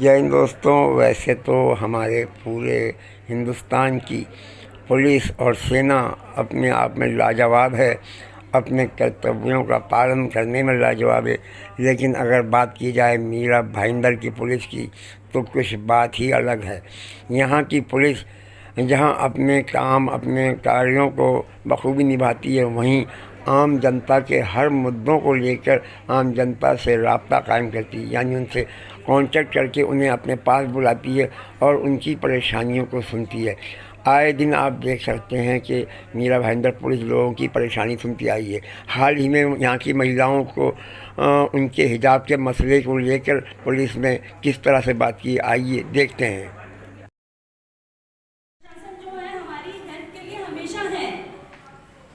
जय हिंद दोस्तों। वैसे तो हमारे पूरे हिंदुस्तान की पुलिस और सेना अपने आप में लाजवाब है, अपने कर्तव्यों का पालन करने में लाजवाब है। लेकिन अगर बात की जाए मीरा भाईंदर की पुलिस की तो कुछ बात ही अलग है। यहाँ की पुलिस जहाँ अपने काम अपने कार्यों को बखूबी निभाती है, वहीं आम जनता के हर मुद्दों को लेकर आम जनता से राब्ता कायम करती है, यानी उनसे कांटेक्ट करके उन्हें अपने पास बुलाती है और उनकी परेशानियों को सुनती है। आए दिन आप देख सकते हैं कि मीरा भाईंदर पुलिस लोगों की परेशानी सुनती आई है। हाल ही में यहाँ की महिलाओं को उनके हिजाब के मसले को लेकर पुलिस ने किस तरह से बात की, आइए देखते हैं।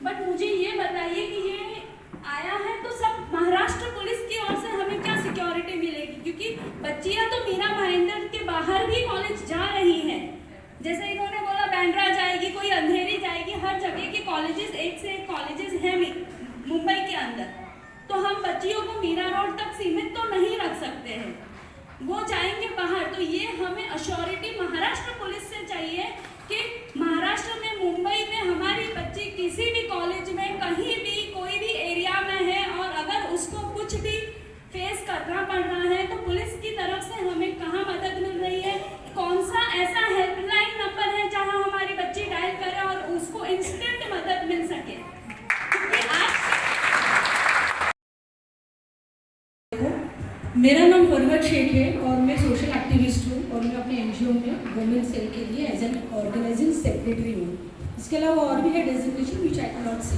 बट मुझे ये बताइए कि ये आया है तो सब महाराष्ट्र पुलिस की ओर से हमें क्या सिक्योरिटी मिलेगी, क्योंकि बच्चियां तो मीरा भाईंदर के बाहर भी कॉलेज जा रही हैं। जैसे इन्होंने बोला बांद्रा जाएगी, कोई अंधेरी जाएगी, हर जगह के कॉलेजेस एक से एक कॉलेजेस हैं मुंबई के अंदर। तो हम बच्चियों को मीरा रोड तक सीमित तो नहीं रख सकते हैं, वो जाएंगे बाहर। तो ये हमें अश्योरिटी महाराष्ट्र पुलिस से चाहिए कि महाराष्ट्र में मुंबई में हमारी बच्ची किसी भी कॉलेज में कहीं भी कोई भी एरिया में है और अगर उसको कुछ भी फेस करना पड़ रहा है तो पुलिस की तरफ से हमें कहाँ मदद मिल रही है, कौन सा ऐसा हेल्पलाइन नंबर है जहां हमारी बच्ची डायल करे और उसको इंस्टेंट मदद मिल सके। मेरा नाम फरहत शेख है और मैं सोशल एक्टिविस्ट हूँ और मैं अपने एनजीओ में वुमेन सेल के लिए एज एन ऑर्गेनाइजिंग सेक्रेटरी हूँ। इसके अलावा और भी है designation which I can not से।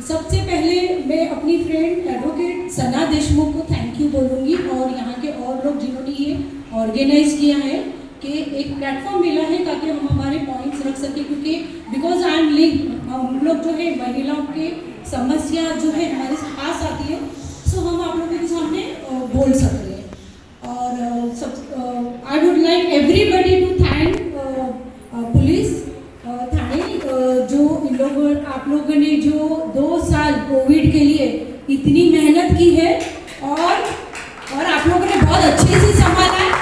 सबसे पहले मैं अपनी फ्रेंड एडवोकेट सना देशमुख को थैंक यू बोलूँगी और यहाँ के और लोग जिन्होंने ये ऑर्गेनाइज किया है कि एक प्लेटफॉर्म मिला है ताकि हम हमारे पॉइंट्स रख सकें, क्योंकि बिकॉज आई एम लिंक हम लोग जो है महिलाओं के समस्या जो है हमारे पास आती है, सो हम आप लोगों के सामने बोल सकते हैं। और सब I would like everybody to thank police थाने, जो इन लोगों आप लोगों ने जो 2 साल कोविड के लिए इतनी मेहनत की है और आप लोगों ने बहुत अच्छे से संभाला है।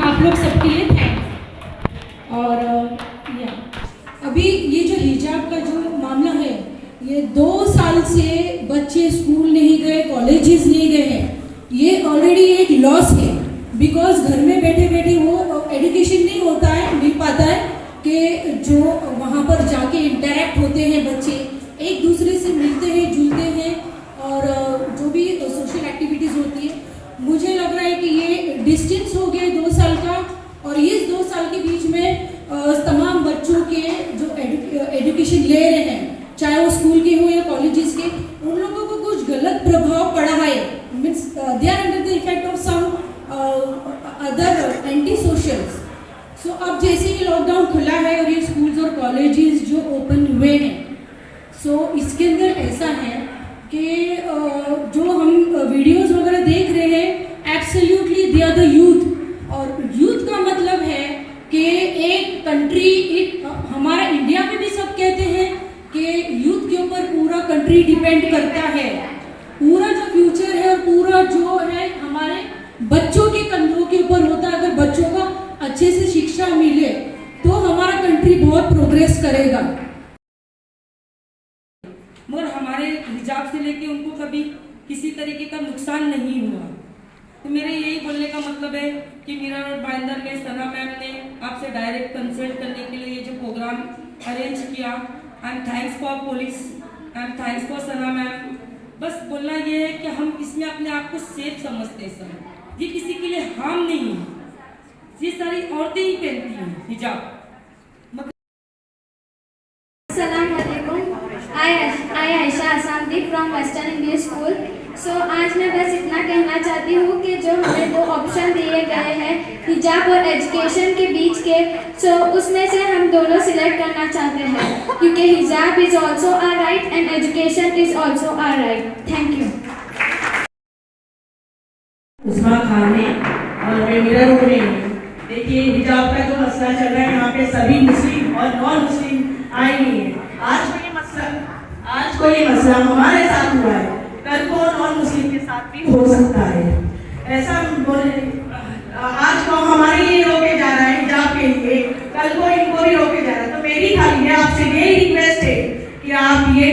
आप लोग सबके लिए थैंक्स। और अभी ये जो हिजाब का जो मामला है, ये 2 साल से बच्चे स्कूल नहीं गए, कॉलेजेस नहीं गए हैं, ये ऑलरेडी एक लॉस है। बिकॉज घर में बैठे बैठे वो एजुकेशन नहीं होता है, मिल पाता है कि जो वहाँ पर जाके इंटरेक्ट होते हैं बच्चे, एक दूसरे से मिलते हैं जुलते हैं और जो भी सोशल एक्टिविटीज़ होती है। मुझे लग रहा है कि ये डिस्टेंस हो गया 2 साल का और इस 2 साल के बीच में तमाम बच्चों के जो एजुकेशन ले रहे हैं, चाहे वो स्कूल के हो या कॉलेजेस के, उन लोगों को कुछ गलत प्रभाव पड़ा है। Means they are under the effect of some other anti socials. So अब जैसे ये लॉकडाउन खुला है और ये स्कूल्स और कॉलेजेस जो ओपन हुए हैं, सो इसके अंदर ऐसा है कि जो हम वीडियोस वगैरह देख रहे हैं, absolutely they are the youth. और यूथ का मतलब है कि एक कंट्री, एक हमारा इंडिया में भी सब कहते हैं कि यूथ के ऊपर पूरा कंट्री डिपेंड करता है। पूरा जो फ्यूचर है और पूरा जो है हमारे बच्चों के कंधों के ऊपर होता है। अगर बच्चों का अच्छे से शिक्षा मिले तो हमारा कंट्री बहुत प्रोग्रेस करेगा। मगर हमारे हिजाब से लेके उनको कभी किसी तरीके का नुकसान नहीं हुआ। तो मेरे यही बोलने का मतलब है कि मीरा भाईंदर ने, सना मैम ने आपसे डायरेक्ट कंसल्ट करने के लिए ये जो प्रोग्राम अरेंज किया, I am thanks for police, I am thanks for Sana ma'am. बस बोलना ये है कि हम इसमें अपने आप को सेफ समझते हैं सर, ये किसी के लिए हार्म नहीं है, ये सारी औरतें ही पहनती हैं हिजाब। I Ayesha Asamdi from western India school. So आज मैं बस इतना कहना चाहती हूँ कि जो हमें 2 ऑप्शन दिए गए हैं हिजाब और एजुकेशन के बीच के, सो उसमें से हम दोनों सिलेक्ट करना चाहते हैं, क्योंकि हिजाब is also our right and education is also our right. Thank you. Usma Khan ने और मैं मीरा रोड में, देखिए हिजाब का जो मसला चल रहा है, यहाँ पे सभी मुस्लिम और नॉन मुस्लिम आए नहीं है। आज को ये मसला हमारे साथ हुआ है, कल को नॉन मुस्लिम के साथ भी हो सकता है। ऐसा बोले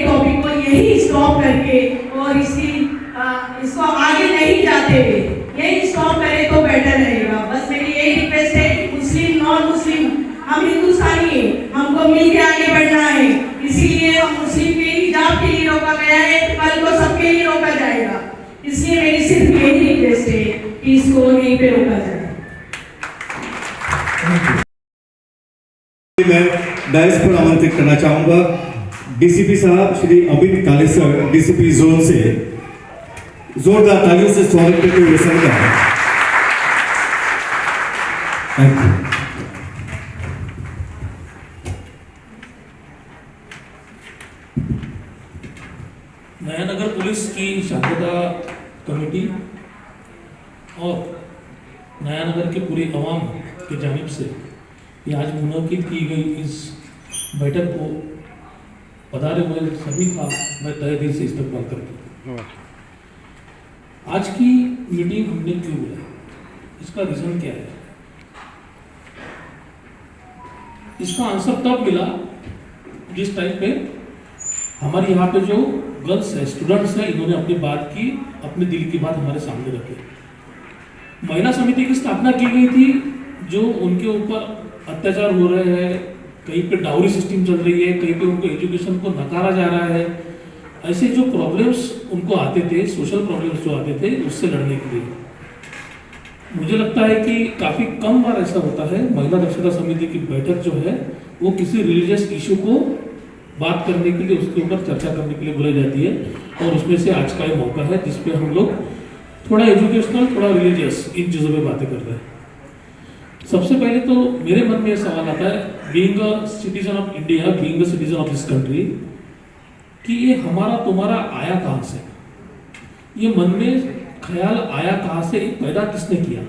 टॉपिक को यही स्टॉप करके और इसको आगे नहीं जाते हुए यही स्टॉप करे तो बेटर रहेगा। बस मेरी यही रिक्वेस्ट है कि मुस्लिम नॉन मुस्लिम हम हिंदुस्तानी हैं, हमको मिल के आगे बढ़ना है। इसीलिए हम मुस्लिम के हिजाब के लिए रोका गया है, कल को सबके लिए रोका जाएगा। इसलिए मेरी सिर्फ यही रिक्वेस्ट है कि इसको यहीं पे रोका जाए। मैं डायस पर आमंत्रित करना चाहूंगा डीसीपी साहब श्री अमित काले सर, डीसीपी जोन से जोरदार तालियों से स्वागत करते हुए सर का थैंक यू। नयानगर पुलिस की शांतता कमेटी और नयानगर के पूरी आवाम की जानिब से ये आज मुनक्किद की गई इस बैठक को पधारे हुए सभी का मैं तहे दिल से इस्तकबाल करता हूँ। आज की मीटिंग हमने क्यों बुलाई, इसका रीज़न क्या है? इसका आंसर तब मिला जिस टाइम पे हमारे यहाँ पे जो गर्ल्स है, स्टूडेंट्स हैं, इन्होंने अपनी बात की, अपने दिल की बात हमारे सामने रखी। महिला समिति की स्थापना की गई थी, जो उनके ऊपर अत्याचार हो रहे हैं, कहीं पे डाउरी सिस्टम चल रही है, कहीं पे उनको एजुकेशन को नकारा जा रहा है, ऐसे जो प्रॉब्लम्स उनको आते थे, सोशल प्रॉब्लम्स जो आते थे, उससे लड़ने के लिए मुझे लगता है कि काफ़ी कम बार ऐसा होता है महिला दक्षता समिति की बैठक जो है वो किसी रिलीजियस इशू को बात करने के लिए, उसके ऊपर चर्चा करने के लिए बुलाई जाती है। और उसमें से आज का ये मौका है जिसपे हम लोग थोड़ा एजुकेशनल, थोड़ा रिलीजियस इन चीज़ों पे बातें कर रहे हैं। सबसे पहले तो मेरे मन में ये सवाल आता है, being a citizen of India, being a citizen of this country, कि ये हमारा तुम्हारा आया कहाँ से? ये मन में ख्याल आया कहाँ से? पैदा किसने किया?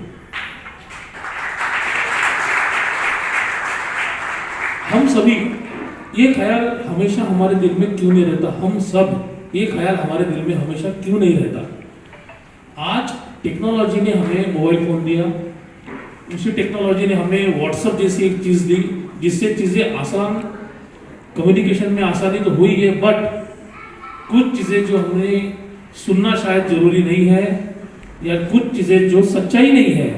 हम सभी, ये ख्याल हमेशा हमारे दिल में क्यों नहीं रहता? हम सब ये ख्याल हमारे दिल में हमेशा क्यों नहीं रहता? आज टेक्नोलॉजी ने हमें मोबाइल फोन दिया, उसी टेक्नोलॉजी ने हमें व्हाट्सएप जैसी एक चीज़ दी, जिससे चीज़ें आसान, कम्युनिकेशन में आसानी तो हुई है, बट कुछ चीज़ें जो हमें सुनना शायद जरूरी नहीं है, या कुछ चीज़ें जो सच्चाई नहीं है,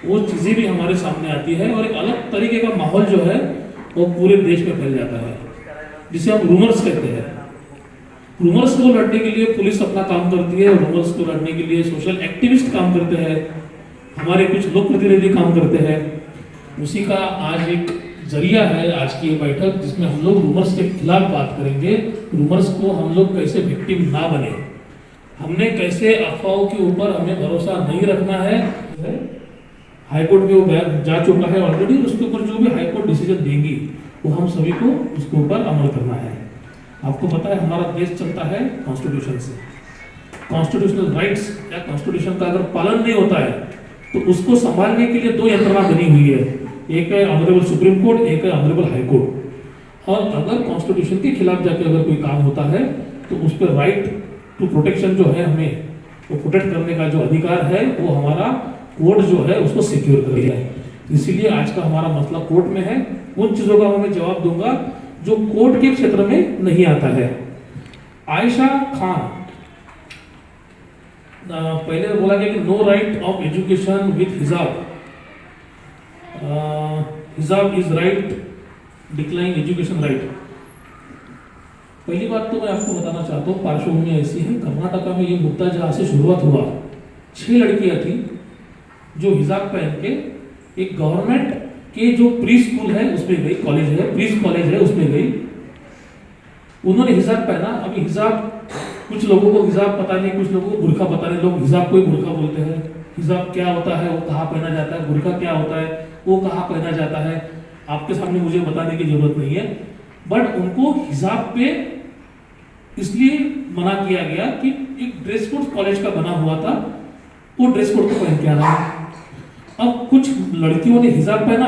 वो चीज़ें भी हमारे सामने आती है और एक अलग तरीके का माहौल जो है वो पूरे देश में फैल जाता है, जिसे हम रूमर्स कहते हैं। रूमर्स को लड़ने के लिए पुलिस अपना काम करती है, रूमर्स को लड़ने के लिए सोशल एक्टिविस्ट काम करते हैं, हमारे कुछ लोक प्रतिनिधि काम करते हैं। उसी का आज एक जरिया है आज की ये बैठक, जिसमें हम लोग रूमर्स के खिलाफ बात करेंगे। रूमर्स को हम लोग कैसे विक्टिम ना बने, हमने कैसे अफवाहों के ऊपर हमें भरोसा नहीं रखना है। हाईकोर्ट में वो जा चुका है ऑलरेडी, उसके ऊपर जो भी हाईकोर्ट डिसीजन देंगी वो हम सभी को उसके ऊपर अमल करना है। आपको पता है हमारा देश चलता है कॉन्स्टिट्यूशन से। कॉन्स्टिट्यूशनल राइट्स या कॉन्स्टिट्यूशन का अगर पालन नहीं होता है तो उसको संभालने के लिए दो यंत्रणा बनी हुई है, एक है ऑनरेबल सुप्रीम कोर्ट, एक है ऑनरेबल हाई कोर्ट। और अगर कॉन्स्टिट्यूशन के खिलाफ जाके अगर कोई काम होता है तो उस पर राइट टू प्रोटेक्शन जो है, हमें वो प्रोटेक्ट करने का जो अधिकार है वो हमारा कोर्ट जो है उसको सिक्योर कर दिया है। इसीलिए आज का हमारा मसला कोर्ट में है। उन चीज़ों का मैं जवाब दूंगा जो कोर्ट के क्षेत्र में नहीं आता है। आयशा खान, पहले बोला गया कि no right of education with hijab, hijab is right, decline education right. पहली बात तो मैं आपको बताना चाहता हूँ, पार्श्वभूमि ऐसी है, कर्नाटका में ये मुद्दा जहाँ से शुरुआत हुआ, 6 लड़कियाँ थी जो हिजाब पहन के एक गवर्नमेंट के जो प्री स्कूल है उसमें गई, कॉलेज है, प्री कॉलेज है उसमें गई, उन्होंने हिजाब पहना। अभी हिजाब, कुछ लोगों को हिजाब पता नहीं, कुछ लोगों को बुर्का पता नहीं, लोग हिजाब को ही बुर्का बोलते हैं। हिजाब क्या होता है, वो कहाँ पहना जाता है, बुर्का क्या होता है, वो कहाँ पहना जाता है, आपके सामने मुझे बताने की जरूरत नहीं है। बट उनको हिजाब पे इसलिए मना किया गया कि एक ड्रेस कोड कॉलेज का बना हुआ था, वो ड्रेस कोड को पहन के आना है। अब कुछ लड़कियों ने हिजाब पहना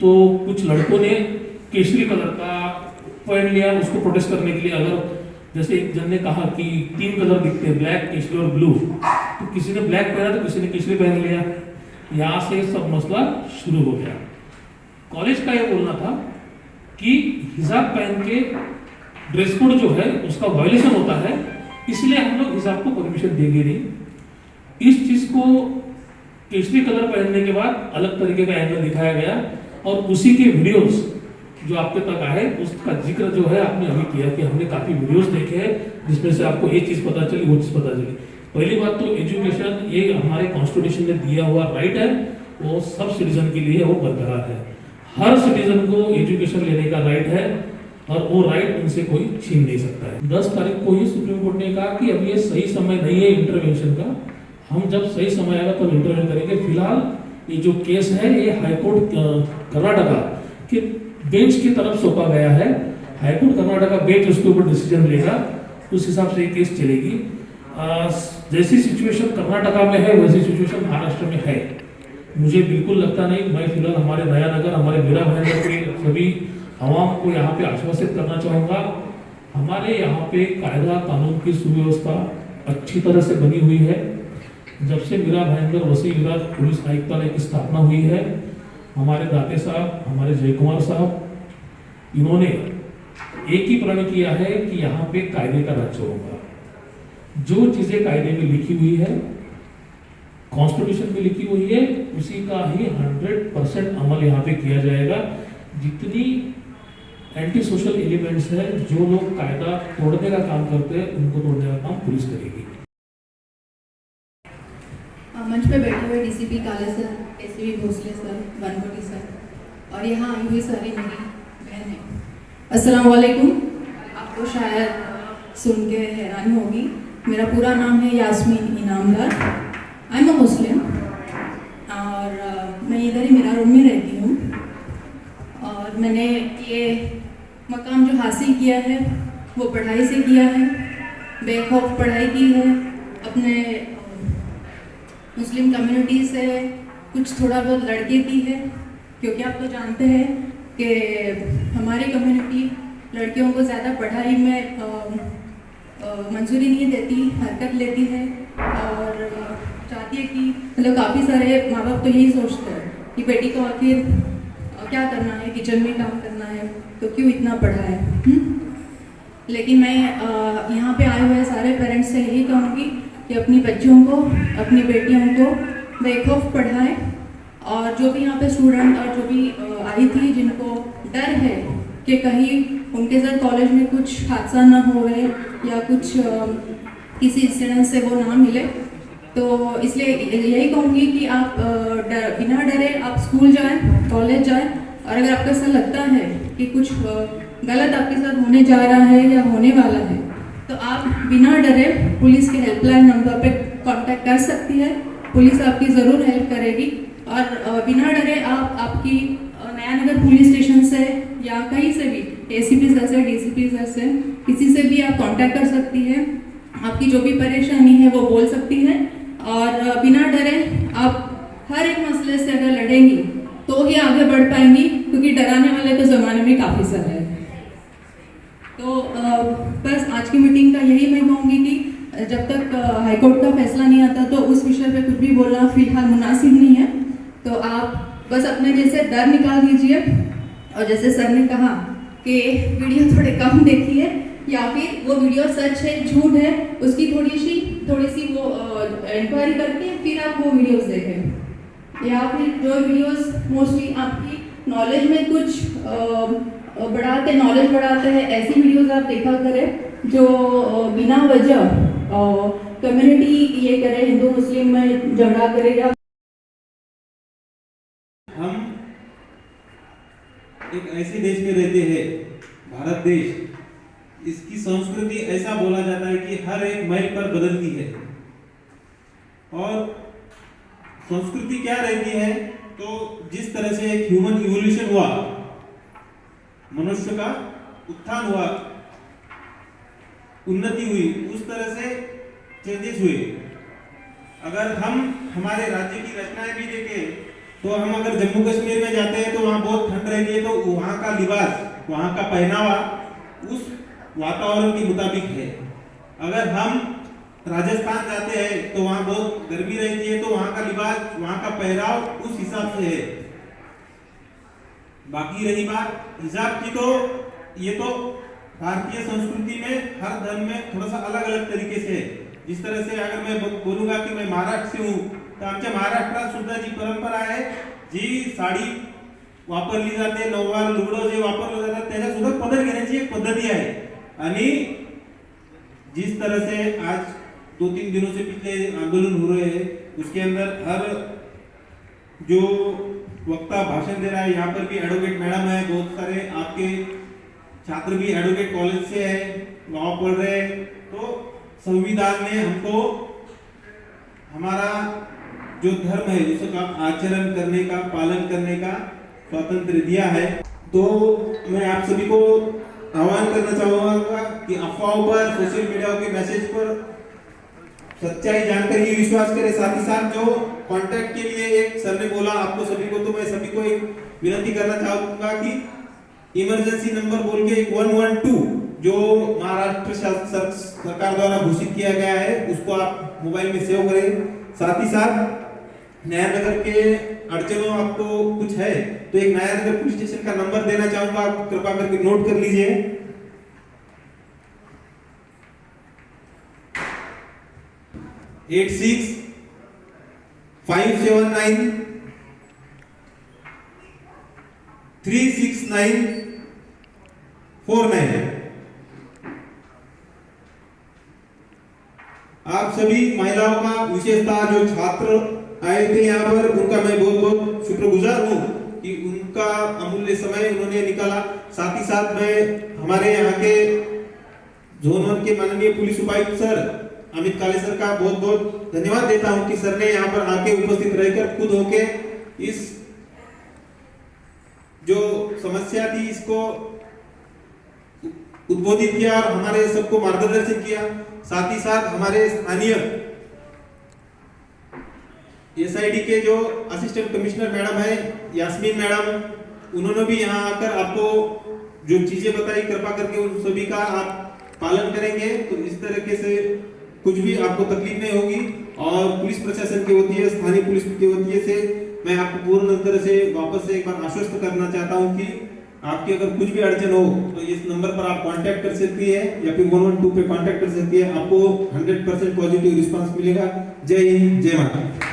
तो कुछ लड़कों ने केसरी कलर का पहन लिया उसको प्रोटेस्ट करने के लिए। अगर जैसे एक जन ने कहा कि 3 कलर दिखते हैं, ब्लैक, केसरी और ब्लू, तो किसी ने ब्लैक पहना तो किसी ने केसरी पहन लिया। यहाँ से सब मसला शुरू हो गया। कॉलेज का ये बोलना था कि हिजाब पहन के ड्रेस कोड जो है उसका वायलेशन होता है, इसलिए हम लोग हिजाब को परमिशन देंगे नहीं। इस चीज को केसरी कलर पहनने के बाद अलग तरीके का एंगल दिखाया गया और उसी के वीडियोस जो आपके तक आए उसका जिक्र जो है आपने अभी किया कि हमने काफी वीडियोस देखे हैं जिसमें से आपको एक चीज पता चली, वो चीज पता चली। पहली बात तो एजुकेशन ये हमारे कॉन्स्टिट्यूशन ने दिया हुआ राइट है, वो सब सिटीजन के लिए वो बरकरार है। हर सिटीजन को एजुकेशन लेने का राइट है और वो राइट उनसे कोई छीन नहीं सकता है। 10 तारीख को ही सुप्रीम कोर्ट ने कहा कि अब ये सही समय नहीं है इंटरवेंशन का, हम जब सही समय आएगा तब इंटरवेंशन करेंगे। फिलहाल ये जो केस है ये हाईकोर्ट कर्नाटका के बेंच की तरफ सौंपा गया है। हाईकोर्ट कर्नाटका बेंच उसके ऊपर डिसीजन लेगा, उस हिसाब से ये केस चलेगी। जैसी सिचुएशन कर्नाटका में है वैसी सिचुएशन महाराष्ट्र में है, मुझे बिल्कुल लगता नहीं। मैं फिलहाल हमारे नया नगर, हमारे मीरा भाईंदर के सभी आवाम को यहाँ पे आश्वासित करना चाहूँगा, हमारे यहाँ पे कायदा कानून की सुव्यवस्था अच्छी तरह से बनी हुई है। जब से मीरा भाईंदर वसी विराट पुलिस आयुक्तालय की स्थापना हुई है, हमारे दाते साहब, हमारे जयकुमार साहब, इन्होंने एक ही प्रण किया है कि यहाँ पे कायदे का राज्य होगा। जो चीजें कायदे में लिखी हुई है, कॉन्स्टिट्यूशन में लिखी हुई है, उसी का ही 100% अमल यहाँ पे किया जाएगा। जितनी एंटी सोशल एलिमेंट्स है, जो लोग कायदा तोड़ने का काम करते हैं, उनको तोड़ने का काम पुलिस करेगी। मंच पे बैठे हुए DCP Kale sir, ACP Bhosale sir, Bankoti sir और यहाँ आई हुई सारी मेरी बहन है, अस्सलाम वालेकुम। आपको शायद सुन के हैरानी होगी, मेरा पूरा नाम है Yasmeen Inamdar. I am a Muslim और मैं इधर ही मेरा रूम में रहती हूँ और मैंने ये मकाम जो हासिल किया है वो पढ़ाई से किया है, बेखौफ पढ़ाई की है, अपने मुस्लिम कम्युनिटी से कुछ थोड़ा बहुत लड़के की है, क्योंकि आप तो जानते हैं कि हमारी कम्युनिटी लड़कियों को ज़्यादा पढ़ाई में मंजूरी नहीं देती, हरकत लेती है और चाहती है कि मतलब काफ़ी सारे माँ बाप तो यही सोचते हैं कि बेटी को आखिर क्या करना है, किचन में काम करना है तो क्यों इतना पढ़ा है। लेकिन मैं यहाँ पे आए हुए सारे पेरेंट्स से यही कहूँगी कि अपनी बच्चियों को, अपनी बेटियों को बेखौफ पढ़ाएं और जो भी यहाँ पे स्टूडेंट और जो भी आई थी जिनको डर है कि कहीं उनके साथ कॉलेज में कुछ हादसा ना होवे या कुछ किसी इंसिडेंट से वो ना मिले, तो इसलिए यही कहूँगी कि आप बिना डरे आप स्कूल जाएं, कॉलेज जाएं और अगर आपको ऐसा लगता है कि कुछ गलत आपके साथ होने जा रहा है या होने वाला है तो आप बिना डरे पुलिस के हेल्पलाइन नंबर पे कांटेक्ट कर सकती है, पुलिस आपकी ज़रूर हेल्प करेगी। और बिना डरे आप आपकी नया नगर पुलिस स्टेशन से या कहीं से भी एसीपी सर से, डीसीपी सर से, किसी से भी आप कांटेक्ट कर सकती है, आपकी जो भी परेशानी है वो बोल सकती है और बिना डरे आप हर एक मसले से अगर लड़ेंगी तो ही आगे बढ़ पाएंगी, क्योंकि डराने वाले तो ज़माने में काफ़ी सारे हैं। तो बस आज की मीटिंग का यही मैं कहूँगी कि जब तक हाईकोर्ट का फैसला नहीं आता तो उस विषय पे कुछ भी बोलना फिलहाल मुनासिब नहीं है। तो आप बस अपने जैसे डर निकाल दीजिए और जैसे सर ने कहा कि वीडियो थोड़े कम देखिए या फिर वो वीडियो सच है झूठ है उसकी थोड़ी सी वो इंक्वायरी करके फिर आप वो वीडियोस देखें, या फिर जो वीडियोस मोस्टली आपकी नॉलेज में कुछ नॉलेज बढ़ाते हैं ऐसी वीडियोस आप देखा करें जो बिना वजह कम्युनिटी ये करे, हिंदू मुस्लिम में झगड़ा करे। या हम एक ऐसे देश में रहते हैं, भारत देश, इसकी संस्कृति ऐसा बोला जाता है कि हर एक माइल पर बदलती है। और संस्कृति क्या रहती है, तो जिस तरह से एक ह्यूमन इवोल्यूशन हुआ, मनुष्य का उत्थान हुआ, उन्नति हुई, उस तरह से चेंजेस हुए। अगर हम हमारे राज्य की रचनाएं भी देखें तो हम अगर जम्मू कश्मीर में जाते हैं तो वहाँ बहुत ठंड रहती है, तो वहाँ का लिबास, वहाँ का पहनावा उस वातावरण के मुताबिक है। अगर हम राजस्थान जाते हैं तो वहाँ बहुत गर्मी रहती है, तो वहाँ का लिबास, वहाँ का पहराव उस हिसाब से है। बाकी रही बात हिजाब की, तो ये तो भारतीय संस्कृति में हर धर्म में थोड़ा सा अलग अलग तरीके से है। जिस तरह से अगर मैं बोलूंगा कि मैं महाराष्ट्र से हूँ, तर आमच्या महाराष्ट्रात सुद्धा जी परंपरा आहे, जी साडी वापरली जाते, नऊवार लुगडं जे वापरलं जातात, त्याच्या सुद्धा पदर घेण्याची एक पद्धती आहे। आणि जिस तरह से आज 2-3 दिनों से पिछले आंदोलन हो रहे हैं, उसके अंदर हर जो वक्ता भाषण दे रहा है, यहाँ पर भी एडवोकेट मैडम है, बहुत सारे आपके छात्र भी एडवोकेट कॉलेज से है, लॉ पढ़ रहे हैं। तो संविधान ने हमको हमारा जो धर्म है उसका आचरण करने का, पालन करने का स्वातंत्र दिया है। तो मैं आप सभी को आह्वान करना चाहूंगा कि अफवाहों पर, सोशल मीडिया के मैसेज पर सच्चाई जानकर ही विश्वास करें। साथ ही साथ जो कांटेक्ट के लिए एक सर ने बोला आपको सभी को, तो मैं सभी को एक विनती करना चाहूंगा कि इमरजेंसी नंबर बोल के 112 जो महाराष्ट्र सरकार द्वारा घोषित किया गया है, उसको आप मोबाइल में सेव करें। साथ ही साथ न्यायनगर के अड़चनों आपको कुछ है तो एक न्यायनगर पुलिस स्टेशन का नंबर देना चाहूंगा, आप कृपा करके नोट कर लीजिए। 86 579 369 49। आप सभी महिलाओं का, विशेषतः जो छात्र आए थे यहाँ पर, उनका मैं बहुत बहुत शुक्रगुजार हूँ कि उनका अमूल्य समय उन्होंने निकाला। साथ ही साथ मैं हमारे यहाँ के जोन 1 के माननीय पुलिस उपायुक्त सर अमित काले सर का बहुत बहुत धन्यवाद देता हूँ कि सर ने यहाँ पर आके उपस्थित रहकर खुद होके इस जो समस्या थी इसको उद्बोधित किया और हमारे सबको मार्गदर्शन किया। साथ ही साथ हमारे स्थानीय एसआईडी के जो असिस्टेंट कमिश्नर मैडम है यास्मीन मैडम, उन्होंने भी यहाँ आकर आपको जो चीजें बताई, कृपा करके उन सभी का आप पालन करेंगे तो इस तरीके से कुछ भी आपको तकलीफ नहीं होगी। और पुलिस प्रशासन के वतीय, स्थानीय पुलिस के वतीय से मैं आपको पूर्ण तरह से वापस से एक बार आश्वस्त करना चाहता हूँ कि आपकी अगर कुछ भी अड़चन हो तो इस नंबर पर आप कांटेक्ट कर सकती है या फिर 112 पे कांटेक्ट कर सकती है। आपको 100% पॉजिटिव रिस्पांस मिलेगा। जय हिंद, जय माता।